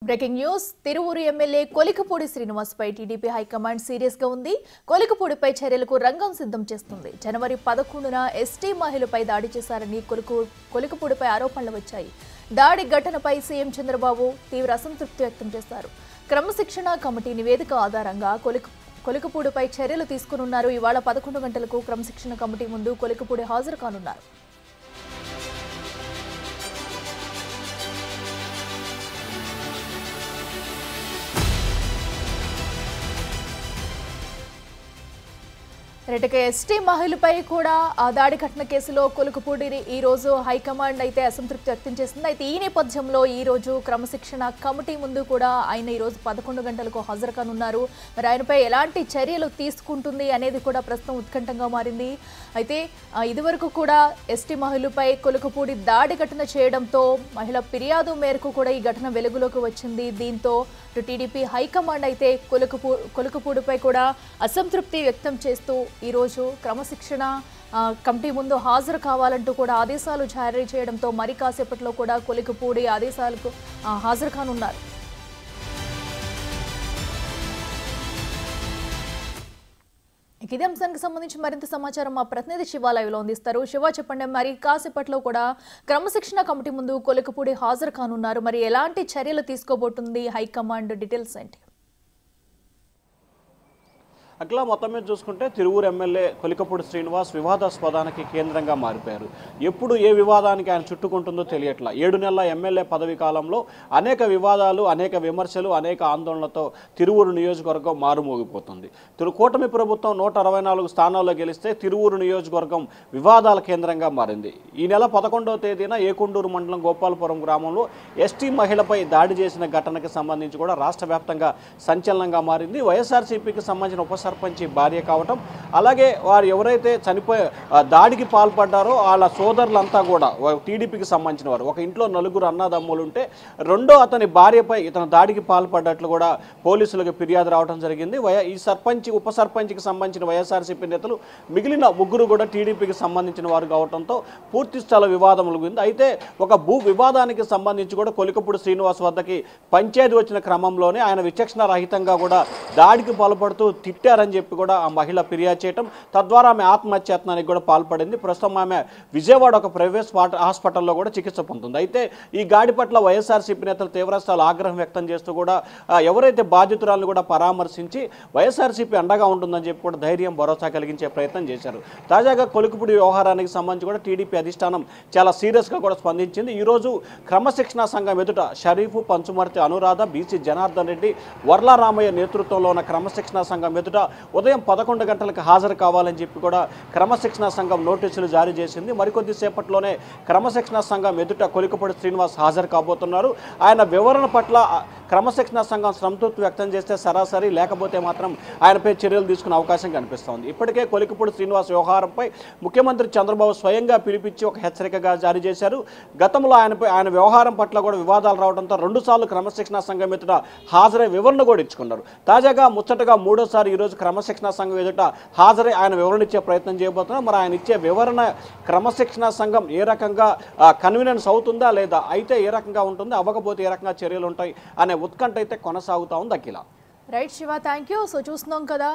Breaking news Tiruvuru MLA Kolikapudi Srinivas పై TDP high command serious గా ఉంది. కొలికపూడిపై చర్యలకు రంగం సిద్ధం చేస్తుంది. జనవరి 11న ఎస్టీ మహిళపై దాడి చేశారని కొలికపూడిపై ఆరోపణలు వచ్చాయి. దాడి ఘటనపై సీఎం చంద్రబాబు తీవ్ర అసంతృప్తి వ్యక్తం చేశారు. క్రమశిక్షణ కమిటీ నివేదిక ఆధారంగా కొలికపూడిపై చర్యలు తీసుకున్నారు. ఇవాళ 11 గంటలకు క్రమశిక్షణ కమిటీ ముందు కొలికపూడి హాజరు కానున్నారు. రెటక ఎస్టీ మహిళపై కూడా ఆ దాడి ఘటన కేసులో కొలికపూడిని ఈ రోజు హైకమాండ్ అయితే అసంతృప్తి వ్యక్తం చేసింది. అయితే ఈ నేపథ్యంలో ఈ రోజు క్రమశిక్షణ కమిటీ ముందు కూడా ఆయన ఈ రోజు 11 గంటలకు హాజరు కానున్నారు. మరి ఆయనపై ఎలాంటి చర్యలు తీసుకుంటుంది అనేది కూడా ప్రస్తుతం ఉత్కంఠంగా మారింది. అయితే ఇదివరకు కూడా ఎస్టీ మహిళపై కొలికపూడి దాడి ఘటన చేయడంతో మహిళ ఫిర్యాదు మేరకు కూడా ఈ ఘటన వెలుగులోకి వచ్చింది. దీంతో టీడీపీ హైకమాండ్ అయితే కొలికపూడిపై కూడా అసంతృప్తి వ్యక్తం చేస్తూ ఈరోజు క్రమశిక్షణ కమిటీ ముందు హాజరు కావాలంటూ కూడా ఆదేశాలు జారీ చేయడంతో మరి కాసేపట్లో కూడా కొలికపూడి ఆదేశాలకు హాజరు కానున్నారు. ఇదే అంశానికి సంబంధించి మరింత సమాచారం మా ప్రతినిధి శివ లైవ్ లో అందిస్తారు. శివ, చెప్పండి, మరి కాసేపట్లో కూడా క్రమశిక్షణ కమిటీ ముందు కొలికపూడి హాజరు కానున్నారు. మరి ఎలాంటి చర్యలు తీసుకోబోతుంది హైకమాండ్, డీటెయిల్స్ ఏంటి? అట్లా మొత్తం మీద చూసుకుంటే తిరువూరు ఎమ్మెల్యే కొలికపూడి శ్రీనివాస్ వివాదాస్పదానికి కేంద్రంగా మారిపోయారు. ఎప్పుడు ఏ వివాదానికి ఆయన చుట్టుకుంటుందో తెలియట్లా. 7 నెలల ఎమ్మెల్యే పదవి కాలంలో అనేక వివాదాలు, అనేక విమర్శలు, అనేక ఆందోళనలతో తిరువూరు నియోజకవర్గం మారుమోగిపోతుంది. కూటమి ప్రభుత్వం 164 స్థానాల్లో గెలిస్తే తిరువూరు నియోజకవర్గం వివాదాల కేంద్రంగా మారింది. ఈ నెల 11వ తేదీన ఏకొండూరు మండలం గోపాలపురం గ్రామంలో ఎస్టీ మహిళపై దాడి చేసిన ఘటనకు సంబంధించి కూడా రాష్ట్ర వ్యాప్తంగా సంచలనంగా మారింది. వైఎస్ఆర్సీపీకి సంబంధించిన సర్పంచ్ భార్య కావటం, అలాగే వారు ఎవరైతే దాడికి పాల్పడ్డారో వాళ్ళ సోదరులంతా కూడా టీడీపీకి సంబంధించిన వారు. ఒక ఇంట్లో 4 అన్నదమ్ములు ఉంటే రెండో అతని భార్యపై ఇతను దాడికి పాల్పడ్డట్లు కూడా పోలీసులకు ఫిర్యాదు రావడం జరిగింది. ఈ సర్పంచ్, ఉప సర్పంచ్కి సంబంధించిన వైఎస్ఆర్సీపీ నేతలు మిగిలిన 3 కూడా టీడీపీకి సంబంధించిన వారు కావడంతో పూర్తి స్థల వివాదం ముగిసింది. అయితే ఒక భూ వివాదానికి సంబంధించి కూడా కొలికపూడి శ్రీనివాస్ వద్దకి పంచాయతీ వచ్చిన క్రమంలోనే ఆయన విచక్షణ రహితంగా కూడా దాడికి పాల్పడుతూ తిట్టారని చెప్పి కూడా ఆ మహిళ ఫిర్యాదు చేయటం, తద్వారా ఆమె ఆత్మహత్యాయత్నానికి కూడా పాల్పడింది. ప్రస్తుతం ఆమె విజయవాడ ఒక ప్రైవేట్ హాస్పిటల్లో కూడా చికిత్స పొందుతుంది. అయితే ఈ దాడి పట్ల వైఎస్ఆర్సీపీ నేతలు తీవ్రస్థాయిలో ఆగ్రహం వ్యక్తం చేస్తూ కూడా ఎవరైతే బాధితురాలను కూడా పరామర్శించి వైఎస్ఆర్సీపీ అండగా ఉంటుందని చెప్పి కూడా ధైర్యం, భరోసా కలిగించే ప్రయత్నం చేశారు. తాజాగా కొలికపూడి వ్యవహారానికి సంబంధించి కూడా టీడీపీ అధిష్టానం చాలా సీరియస్గా కూడా స్పందించింది. ఈరోజు క్రమశిక్షణా సంఘం ఎదుట షరీఫ్, పంచుమర్తి అనురాధ, బీసీ జనార్దన్ రెడ్డి, వర్లారామయ్య నేతృత్వంలో ఉన్న క్రమశిక్షణా సంఘం ఎదుట ఉదయం 11 గంటలకు హాజరు కావాలని చెప్పి కూడా క్రమశిక్షణ సంఘం నోటీసులు జారీ చేసింది. మరికొద్ది సేపట్లోనే క్రమశిక్షణ సంఘం ఎదుట కొలికపూడి శ్రీనివాస్ హాజరు కాబోతున్నారు. ఆయన వివరణ పట్ల క్రమశిక్షణ సంఘం సంతృప్తి వ్యక్తం చేస్తే సరాసరి, లేకపోతే మాత్రం ఆయనపై చర్యలు తీసుకునే అవకాశం కనిపిస్తోంది. ఇప్పటికే కొలికపూడి శ్రీనివాస్ వ్యవహారంపై ముఖ్యమంత్రి చంద్రబాబు స్వయంగా పిలిపించి ఒక హెచ్చరికగా జారీ చేశారు. గతంలో ఆయన వ్యవహారం పట్ల కూడా వివాదాలు రావడంతో 2 సార్లు క్రమశిక్షణ సంఘం ఎదుట హాజరై వివరణ కూడా ఇచ్చుకున్నారు. తాజాగా ముచ్చటగా 3వసారి ఈరోజు క్రమశిక్షణ సంఘం ఎదుట హాజరై ఆయన వివరణ ఇచ్చే ప్రయత్నం చేయబోతున్నారు. మరి ఆయన ఇచ్చే వివరణ క్రమశిక్షణ సంఘం ఏ రకంగా కన్వీనియన్స్ అవుతుందా లేదా, అయితే ఏ రకంగా ఉంటుంది, అవ్వకపోతే ఏ రకంగా చర్యలు ఉంటాయి అనే ఉత్కంఠ అయితే కొనసాగుతా ఉంది. Akhila, right Shiva, thank you. So చూస్తున్నాం కదా,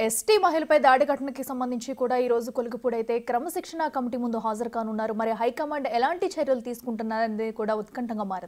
ఎస్టీ మహిళపై దాడి ఘటనకి సంబంధించి కూడా ఈ రోజు కొలికపూడి అయితే క్రమశిక్షణ కమిటీ ముందు హాజరు కానున్నారు. మరి హైకమాండ్ ఎలాంటి చర్యలు తీసుకుంటున్నారనేది కూడా ఉత్కంఠంగా మారింది.